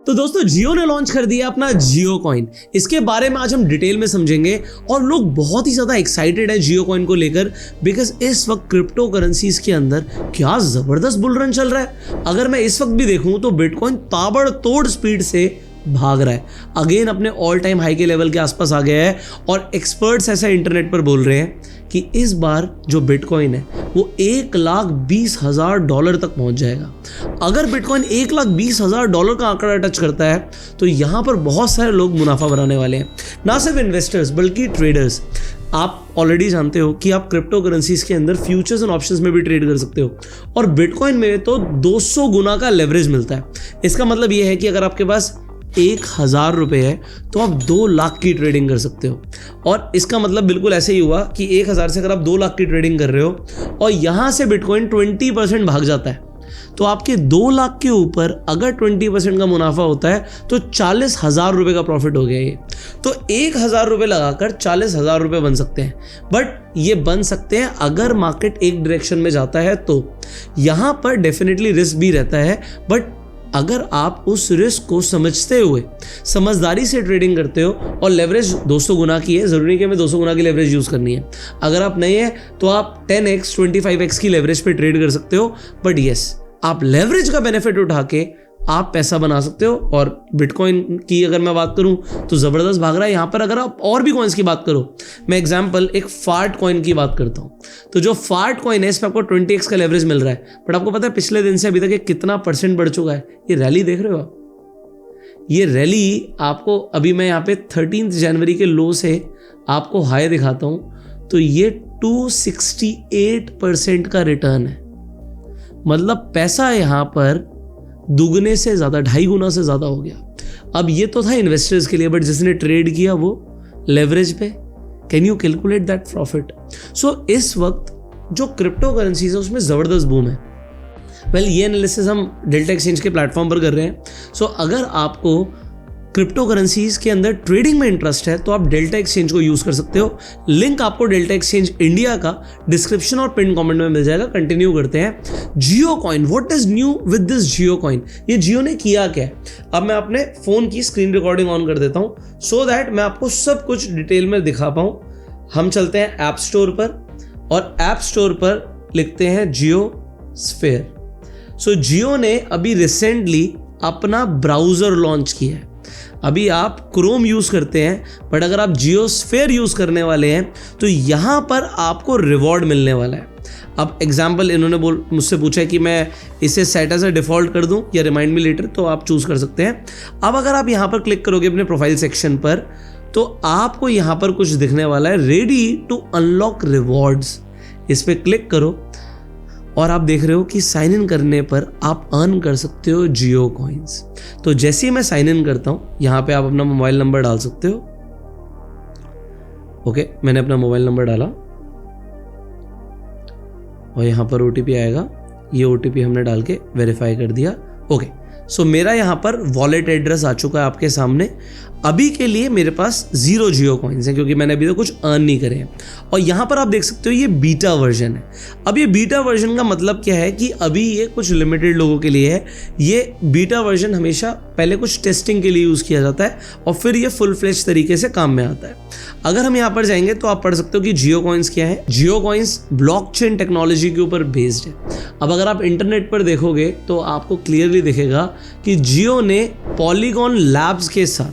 तो दोस्तों जियो ने लॉन्च कर दिया अपना जियो कॉइन। इसके बारे में आज हम डिटेल में समझेंगे और लोग बहुत ही ज़्यादा एक्साइटेड है जियो कॉइन को लेकर, बिकॉज इस वक्त क्रिप्टो करेंसीज के अंदर क्या ज़बरदस्त बुल रन चल रहा है। अगर मैं इस वक्त भी देखूं तो बिटकॉइन ताबड़तोड़ स्पीड से भाग रहा है, अगेन अपने ऑल टाइम हाई के लेवल के आसपास आ गया है। और एक्सपर्ट्स ऐसा इंटरनेट पर बोल रहे हैं कि इस बार जो बिटकॉइन है वो $1,20,000 तक पहुंच जाएगा। अगर बिटकॉइन $1,20,000 का आंकड़ा टच करता है तो यहाँ पर बहुत सारे लोग मुनाफा बनाने वाले हैं, ना सिर्फ इन्वेस्टर्स बल्कि ट्रेडर्स। आप ऑलरेडी जानते हो कि आप क्रिप्टो करेंसीज के अंदर फ्यूचर्स एंड ऑप्शंस में भी ट्रेड कर सकते हो और बिटकॉइन में तो 200 गुना का लेवरेज मिलता है। इसका मतलब ये है कि अगर आपके पास 1,000 रुपये है तो आप 2 लाख की ट्रेडिंग कर सकते हो। और इसका मतलब बिल्कुल ऐसे ही हुआ कि 1,000 से अगर आप 2 लाख की ट्रेडिंग कर रहे हो और यहाँ से बिटकॉइन 20% भाग जाता है तो आपके 2 लाख के ऊपर अगर 20% का मुनाफा होता है तो 40,000 रुपये का प्रॉफिट हो गया ये। तो 1,000 रुपये लगाकर 40,000 रुपये बन सकते हैं, बट ये बन सकते हैं अगर मार्केट एक डायरेक्शन में जाता है तो। यहाँ पर डेफिनेटली रिस्क भी रहता है, बट अगर आप उस रिस्क को समझते हुए समझदारी से ट्रेडिंग करते हो और लेवरेज 200 गुना की है, ज़रूरी नहीं कि हमें 200 गुना की लेवरेज यूज़ करनी है। अगर आप नहीं है तो आप 10x 25x की लेवरेज पे ट्रेड कर सकते हो, बट यस आप लेवरेज का बेनिफिट उठा के आप पैसा बना सकते हो। और बिटकॉइन की अगर मैं बात करूं तो ज़बरदस्त भाग रहा है यहाँ पर। अगर आप और भी कॉइन्स की बात करो, मैं एग्जांपल एक फार्ट कॉइन की बात करता हूँ, तो जो फार्ट कॉइन है इस पर आपको 20x का लेवरेज मिल रहा है, बट आपको पता है पिछले दिन से अभी तक ये कितना % बढ़ चुका है। ये रैली देख रहे हो आप, ये रैली आपको अभी मैं यहाँ पे 13 जनवरी के लो से आपको हाई दिखाता हूँ तो ये 268% का रिटर्न है। मतलब पैसा यहाँ पर दुगने से ज़्यादा, 2.5 गुना से ज़्यादा हो गया। अब ये तो था इन्वेस्टर्स के लिए, बट जिसने ट्रेड किया वो लेवरेज पे, can you calculate that profit. So इस वक्त जो क्रिप्टो करेंसीज है उसमें ज़बरदस्त बूम है। वेल ये एनालिसिस हम डेल्टा एक्सचेंज के प्लेटफॉर्म पर कर रहे हैं। सो अगर आपको क्रिप्टो करेंसीज के अंदर ट्रेडिंग में इंटरेस्ट है तो आप डेल्टा एक्सचेंज को यूज़ कर सकते हो। लिंक आपको डेल्टा एक्सचेंज इंडिया का डिस्क्रिप्शन और पिन कमेंट में मिल जाएगा। कंटिन्यू करते हैं। Jio coin, what is new with this Jio coin? ये जियो ने किया क्या है? अब मैं अपने फ़ोन की स्क्रीन रिकॉर्डिंग ऑन कर देता हूँ सो दैट मैं आपको सब कुछ डिटेल में दिखा पाऊँ। हम चलते हैं ऐप स्टोर पर और ऐप स्टोर पर लिखते हैं जियो स्फेयर। सो जियो ने अभी रिसेंटली अपना ब्राउज़र लॉन्च किया है। अभी आप क्रोम यूज़ करते हैं, बट अगर आप जियो स्फेयर यूज़ करने वाले हैं तो यहाँ पर आपको रिवॉर्ड मिलने वाला है। अब एग्जाम्पल इन्होंने मुझसे पूछा है कि मैं इसे सेट एज अ डिफ़ॉल्ट कर दूं या रिमाइंड मी लेटर, तो आप चूज़ कर सकते हैं। अब अगर आप यहाँ पर क्लिक करोगे अपने प्रोफाइल सेक्शन पर तो आपको यहाँ पर कुछ दिखने वाला है, रेडी टू अनलॉक रिवॉर्ड्स। इस पर क्लिक करो और आप देख रहे हो कि साइन इन करने पर आप अर्न कर सकते हो जियो कॉइन्स। तो जैसे ही मैं साइन इन करता हूँ यहाँ पे आप अपना मोबाइल नंबर डाल सकते हो। ओके, मैंने अपना मोबाइल नंबर डाला और यहाँ पर OTP आएगा। ये OTP हमने डाल के वेरीफाई कर दिया। ओके, सो मेरा यहाँ पर वॉलेट एड्रेस आ चुका है आपके सामने। अभी के लिए मेरे पास 0 जियो कॉइन्स हैं क्योंकि मैंने अभी तक कुछ अर्न नहीं करे हैं। और यहाँ पर आप देख सकते हो ये बीटा वर्जन है। अब ये बीटा वर्जन का मतलब क्या है कि अभी ये कुछ लिमिटेड लोगों के लिए है। ये बीटा वर्जन हमेशा पहले कुछ टेस्टिंग के लिए यूज़ किया जाता है और फिर ये फुल फ्लेज तरीके से काम में आता है। अगर हम यहाँ पर जाएंगे तो आप पढ़ सकते हो कि जियो कॉइन्स क्या है। जियो कॉइन्स ब्लॉकचेन टेक्नोलॉजी के ऊपर बेस्ड है। अब अगर आप इंटरनेट पर देखोगे तो आपको क्लियरली दिखेगा कि जियो ने पॉलीगॉन लैब्स के साथ,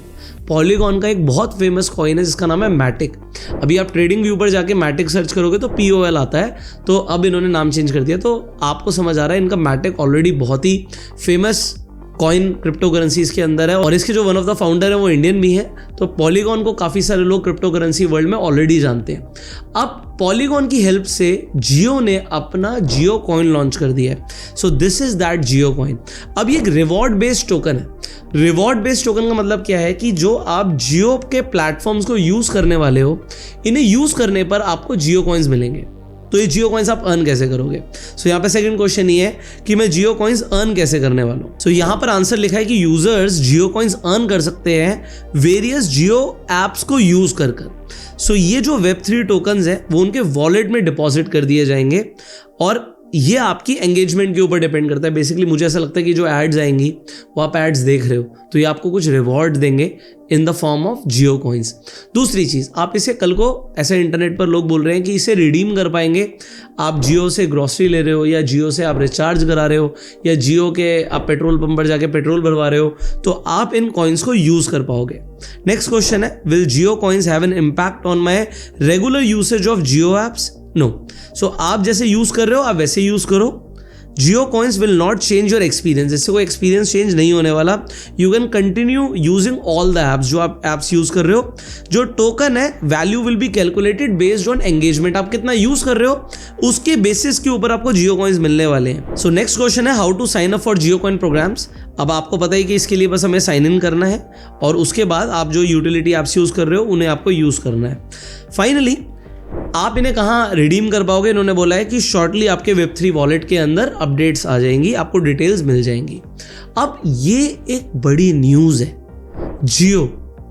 पॉलीगॉन का एक बहुत फेमस कॉइन है जिसका नाम है मैटिक। अभी आप ट्रेडिंग व्यू पर जाके मैटिक सर्च करोगे तो POL आता है, तो अब इन्होंने नाम चेंज कर दिया। तो आपको समझ आ रहा है इनका मैटिक ऑलरेडी बहुत ही फेमस कॉइन क्रिप्टो करेंसीज के अंदर है और इसके जो वन ऑफ द फाउंडर है वो इंडियन भी है। तो पॉलीगॉन को काफ़ी सारे लोग क्रिप्टो करेंसी वर्ल्ड में ऑलरेडी जानते हैं। अब पॉलीगॉन की हेल्प से जियो ने अपना जियो कॉइन लॉन्च कर दिया है। सो this is that Jio coin. अब ये एक रिवॉर्ड बेस्ड टोकन है। रिवॉर्ड बेस्ड टोकन का मतलब क्या है कि जो आप जियो के प्लेटफॉर्म्स को यूज़ करने वाले हो, इन्हें यूज़ करने पर आपको जियो कॉइन्स मिलेंगे। तो ये जियो कॉइन्स आप अर्न कैसे करोगे? सो यहाँ पे सेकंड क्वेश्चन ये है कि मैं जियो कॉइन्स अर्न कैसे करने वाला हूँ। सो यहाँ पर आंसर लिखा है कि यूजर्स जियो कॉइन्स अर्न कर सकते हैं वेरियस जियो एप्स को यूज कर। सो ये जो Web3 टोकन्स है वो उनके वॉलेट में डिपॉजिट कर दिए जाएंगे और ये आपकी एंगेजमेंट के ऊपर डिपेंड करता है। बेसिकली मुझे ऐसा लगता है कि जो एड्स आएंगी वो आप एड्स देख रहे हो तो ये आपको कुछ रिवॉर्ड देंगे in the form of Jio coins. दूसरी चीज़, आप इसे कल को ऐसे इंटरनेट पर लोग बोल रहे हैं कि इसे रिडीम कर पाएंगे। आप जियो से ग्रॉसरी ले रहे हो या जियो से आप रिचार्ज करा रहे हो या जियो के आप पेट्रोल पंप पर जाके पेट्रोल भरवा रहे हो तो आप इन कॉइन्स को यूज़ कर पाओगे। नेक्स्ट क्वेश्चन है, will Jio coins have an impact on my regular usage of Jio apps? No. So आप जैसे यूज़ कर रहे हो आप वैसे यूज़ करो। Jio coins will not change your experience, इससे कोई एक्सपीरियंस चेंज नहीं होने वाला। You can continue using all the apps जो आप ऐप्स यूज़ कर रहे हो। जो टोकन है value will be calculated based on engagement, आप कितना यूज़ कर रहे हो उसके बेसिस के ऊपर आपको जियो कॉइन्स मिलने वाले हैं। सो नेक्स्ट क्वेश्चन है, how to sign up for Jio coin programmes? अब आपको पता है कि इसके लिए बस हमें साइन इन करना है और उसके बाद आप जो यूटिलिटी ऐप्स यूज़ कर रहे हो उन्हें आपको यूज़ करना है। फाइनली आप इन्हें कहाँ रिडीम कर पाओगे? इन्होंने बोला है कि शॉर्टली आपके Web3 वॉलेट के अंदर अपडेट्स आ जाएंगी, आपको डिटेल्स मिल जाएंगी। अब ये एक बड़ी न्यूज़ है। जियो,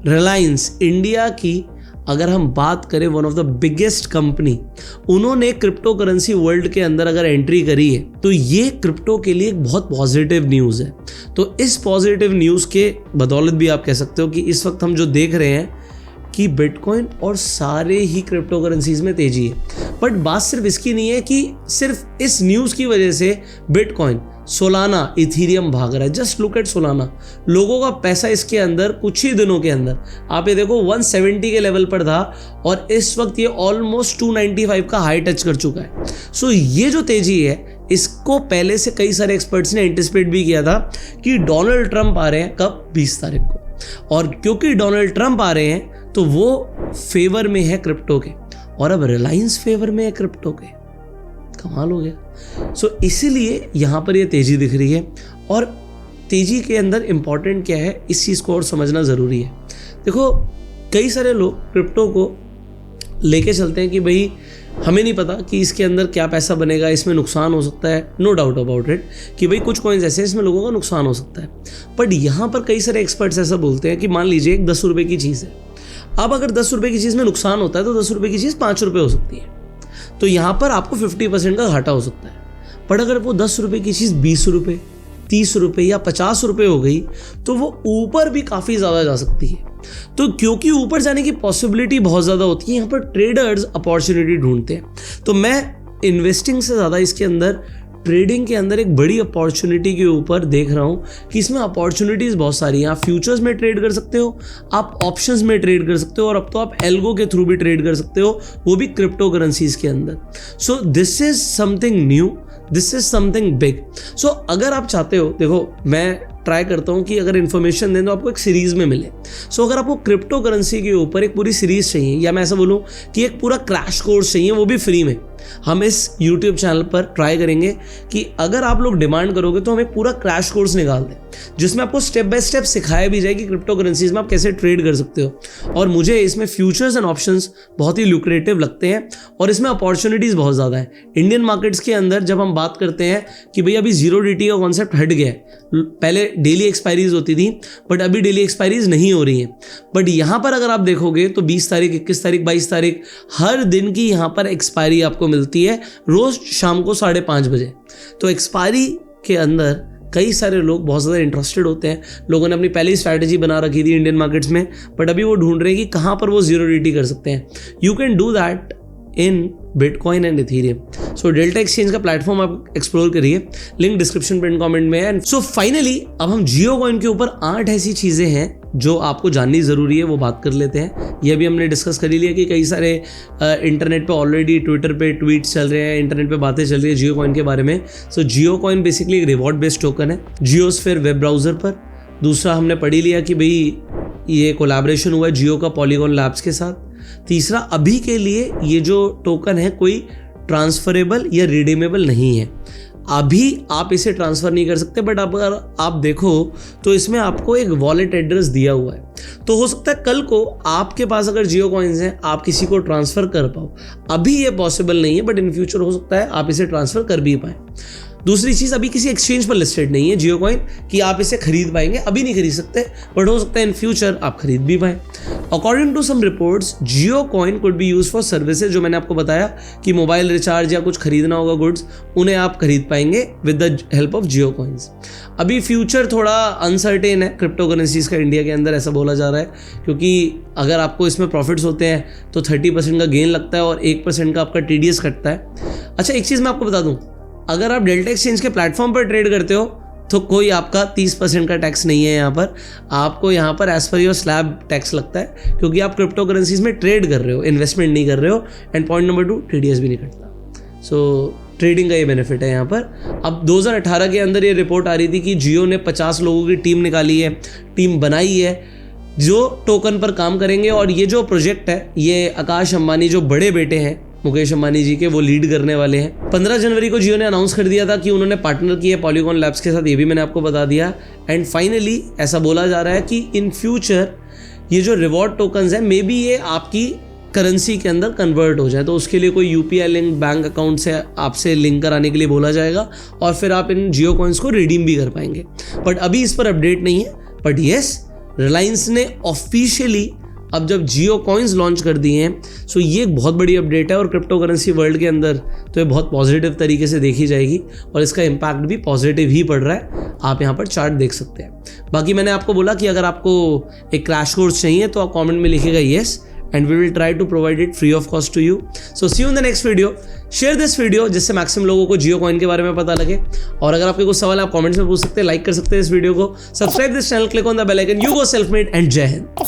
रिलायंस इंडिया की अगर हम बात करें one of the biggest company, उन्होंने क्रिप्टो करेंसी वर्ल्ड के अंदर अगर एंट्री करी है तो ये क्रिप्टो के लिए एक बहुत पॉजिटिव न्यूज़ है। तो इस पॉजिटिव न्यूज़ के बदौलत भी आप कह सकते हो कि इस वक्त हम जो देख रहे हैं कि बिटकॉइन और सारे ही क्रिप्टो करेंसीज में तेजी है। बट बात सिर्फ इसकी नहीं है कि सिर्फ इस न्यूज़ की वजह से बिटकॉइन, सोलाना, इथीरियम भाग रहा है। जस्ट लुक एट सोलाना, लोगों का पैसा इसके अंदर कुछ ही दिनों के अंदर आप ये देखो 170 के लेवल पर था और इस वक्त ये ऑलमोस्ट 295 का हाई टच कर चुका है। सो ये जो तेजी है इसको पहले से कई सारे एक्सपर्ट्स ने एंटिसिपेट भी किया था कि डोनाल्ड ट्रंप आ रहे हैं कब, 20 तारीख को, और क्योंकि डोनाल्ड ट्रंप आ रहे हैं तो वो फेवर में है क्रिप्टो के और अब रिलायंस फेवर में है क्रिप्टो के। कमाल हो गया। सो इसीलिए यहाँ पर ये तेजी दिख रही है और तेजी के अंदर इंपॉर्टेंट क्या है इस चीज़ को और समझना ज़रूरी है। देखो कई सारे लोग क्रिप्टो को लेके चलते हैं कि भाई हमें नहीं पता कि इसके अंदर क्या पैसा बनेगा, इसमें नुकसान हो सकता है। नो डाउट अबाउट इट कि भाई कुछ कॉइन्स ऐसे इसमें लोगों का नुकसान हो सकता है। बट यहाँ पर कई सारे एक्सपर्ट्स ऐसा बोलते हैं कि मान लीजिए एक 10 रुपये की चीज़ है, अब अगर 10 रुपये की चीज़ में नुकसान होता है तो 10 रुपये की चीज़ 5 रुपये हो सकती है, तो यहाँ पर आपको 50% का घाटा हो सकता है। पर अगर वो 10 रुपये की चीज़ 20 रुपये, 30 रुपये या 50 रुपये हो गई तो वो ऊपर भी काफ़ी ज़्यादा जा सकती है। तो क्योंकि ऊपर जाने की पॉसिबिलिटी बहुत ज़्यादा होती है, यहाँ पर ट्रेडर्स अपॉर्चुनिटी ढूंढते हैं। तो मैं इन्वेस्टिंग से ज़्यादा इसके अंदर ट्रेडिंग के अंदर एक बड़ी अपॉर्चुनिटी के ऊपर देख रहा हूँ कि इसमें अपॉर्चुनिटीज़ बहुत सारी हैं। आप फ्यूचर्स में ट्रेड कर सकते हो, आप ऑप्शंस में ट्रेड कर सकते हो और अब तो आप एल्गो के थ्रू भी ट्रेड कर सकते हो, वो भी क्रिप्टो करेंसीज के अंदर। So this is something new, this is something big. So अगर आप चाहते हो, देखो मैं ट्राई करता हूँ कि अगर इन्फॉर्मेशन दें तो आपको एक सीरीज़ में मिले। सो अगर आपको क्रिप्टो करेंसी के ऊपर एक पूरी सीरीज़ चाहिए या मैं ऐसा बोलूँ कि एक पूरा क्रैश कोर्स चाहिए, वो भी फ्री में, हम इस YouTube चैनल पर ट्राई करेंगे कि अगर आप लोग डिमांड करोगे तो हम एक पूरा क्रैश कोर्स निकाल दें जिसमें आपको स्टेप बाय स्टेप सिखाया भी जाए कि क्रिप्टो करेंसीज में आप कैसे ट्रेड कर सकते हो। और मुझे इसमें फ्यूचर्स एंड ऑप्शंस बहुत ही लुक्रेटिव लगते हैं और इसमें अपॉर्चुनिटीज़ बहुत ज़्यादा हैं। इंडियन मार्केट्स के अंदर जब हम बात करते हैं कि भई अभी 0DT का कॉन्सेप्ट हट गया है, पहले डेली एक्सपायरीज होती थी बट अभी डेली एक्सपायरीज नहीं हो रही हैं। बट यहाँ पर अगर आप देखोगे तो 20 तारीख, 21 तारीख, 22 तारीख हर दिन की यहाँ पर एक्सपायरी आपको मिलती है, रोज़ शाम को 5:30 बजे। तो एक्सपायरी के अंदर कई सारे लोग बहुत ज़्यादा इंटरेस्टेड होते हैं। लोगों ने अपनी पहली स्ट्रैटेजी बना रखी थी इंडियन मार्केट्स में, बट अभी वो ढूंढ रहे हैं कि कहाँ पर वो 0DT कर सकते हैं। You can do that in bitcoin and Ethereum. So delta exchange का प्लेटफॉर्म आप एक्सप्लोर करिए, लिंक डिस्क्रिप्शन पिन कमेंट में है। सो फाइनली अब हम जियो कॉइन के ऊपर 8 ऐसी चीज़ें हैं जो आपको जाननी ज़रूरी है, वो बात कर लेते हैं। ये भी हमने डिस्कस कर ही लिया कि कई सारे इंटरनेट पे ऑलरेडी ट्विटर पे ट्वीट्स चल रहे हैं, इंटरनेट पे बातें चल रही है जियो कॉइन के बारे में। सो जियो कॉइन बेसिकली एक रिवॉर्ड बेस्ड टोकन है जियोस्फीयर वेब ब्राउज़र पर। दूसरा हमने पढ़ ही लिया कि भाई ये कोलैबोरेशन हुआ है जियो का पॉलीगॉन लैब्स के साथ। तीसरा, अभी के लिए ये जो टोकन है कोई ट्रांसफरेबल या रिडीमेबल नहीं है, अभी आप इसे ट्रांसफ़र नहीं कर सकते। बट अगर आप देखो तो इसमें आपको एक वॉलेट एड्रेस दिया हुआ है, तो हो सकता है कल को आपके पास अगर जियो कॉइन्स हैं आप किसी को ट्रांसफ़र कर पाओ। अभी ये पॉसिबल नहीं है बट इन फ्यूचर हो सकता है आप इसे ट्रांसफ़र कर भी पाएँ। दूसरी चीज़, अभी किसी एक्सचेंज पर लिस्टेड नहीं है जियो कॉइन कि आप इसे खरीद पाएंगे, अभी नहीं खरीद सकते, बट हो सकता है इन फ्यूचर आप खरीद भी पाएँ। According to some reports Jio coin could be use for services, जो मैंने आपको बताया कि मोबाइल रिचार्ज या कुछ खरीदना होगा गुड्स, उन्हें आप खरीद पाएंगे with the help of Jio coins. अभी फ्यूचर थोड़ा अनसर्टेन है क्रिप्टो करेंसीज का इंडिया के अंदर, ऐसा बोला जा रहा है, क्योंकि अगर आपको इसमें प्रॉफिट्स होते हैं तो 30% का गेन लगता है और 1% का आपका TDS कटता है। अच्छा, एक चीज़ मैं आपको बता दूं, अगर आप डेल्टा एक्सचेंज के प्लेटफॉर्म पर ट्रेड करते हो तो कोई आपका 30% का टैक्स नहीं है यहाँ पर, आपको यहाँ पर as per your slab tax लगता है, क्योंकि आप क्रिप्टो करेंसीज में ट्रेड कर रहे हो, इन्वेस्टमेंट नहीं कर रहे हो। एंड पॉइंट नंबर 2, TDS भी नहीं कटता। सो ट्रेडिंग का ये बेनिफिट है यहाँ पर। अब 2018 के अंदर ये रिपोर्ट आ रही थी कि जियो ने 50 लोगों की टीम निकाली है, टीम बनाई है जो टोकन पर काम करेंगे, और ये जो प्रोजेक्ट है ये आकाश अंबानी जो बड़े बेटे हैं मुकेश अंबानी जी के, वो लीड करने वाले हैं। 15 जनवरी को जियो ने अनाउंस कर दिया था कि उन्होंने पार्टनर किया है पॉलीगॉन लैब्स के साथ, ये भी मैंने आपको बता दिया। एंड फाइनली ऐसा बोला जा रहा है कि इन फ्यूचर ये जो रिवॉर्ड टोकन्स है मे बी ये आपकी करेंसी के अंदर कन्वर्ट हो जाए, तो उसके लिए कोई UPI लिंक बैंक अकाउंट से आपसे लिंक कराने के लिए बोला जाएगा और फिर आप इन जियो कॉइन्स को रिडीम भी कर पाएंगे। बट अभी इस पर अपडेट नहीं है, बट येस रिलायंस ने ऑफिशियली अब जब जियो कॉइन्स लॉन्च कर दिए हैं, सो ये एक बहुत बड़ी अपडेट है और क्रिप्टो करेंसी वर्ल्ड के अंदर तो ये बहुत पॉजिटिव तरीके से देखी जाएगी और इसका इम्पैक्ट भी पॉजिटिव ही पड़ रहा है। आप यहाँ पर चार्ट देख सकते हैं। बाकी मैंने आपको बोला कि अगर आपको एक क्रैश कोर्स चाहिए तो आप कमेंट में लिखिएगा yes, and we will try to provide it free of cost to you. So see you in the next video. Share this video जिससे मैक्सिमम लोगों को जियो कॉइन के बारे में पता लगे। और अगर आपके कुछ सवाल आप कमेंट्स में पूछ सकते हैं, लाइक कर सकते हैं इस वीडियो को, subscribe this channel, click on the bell icon. You go self made and Jai Hind.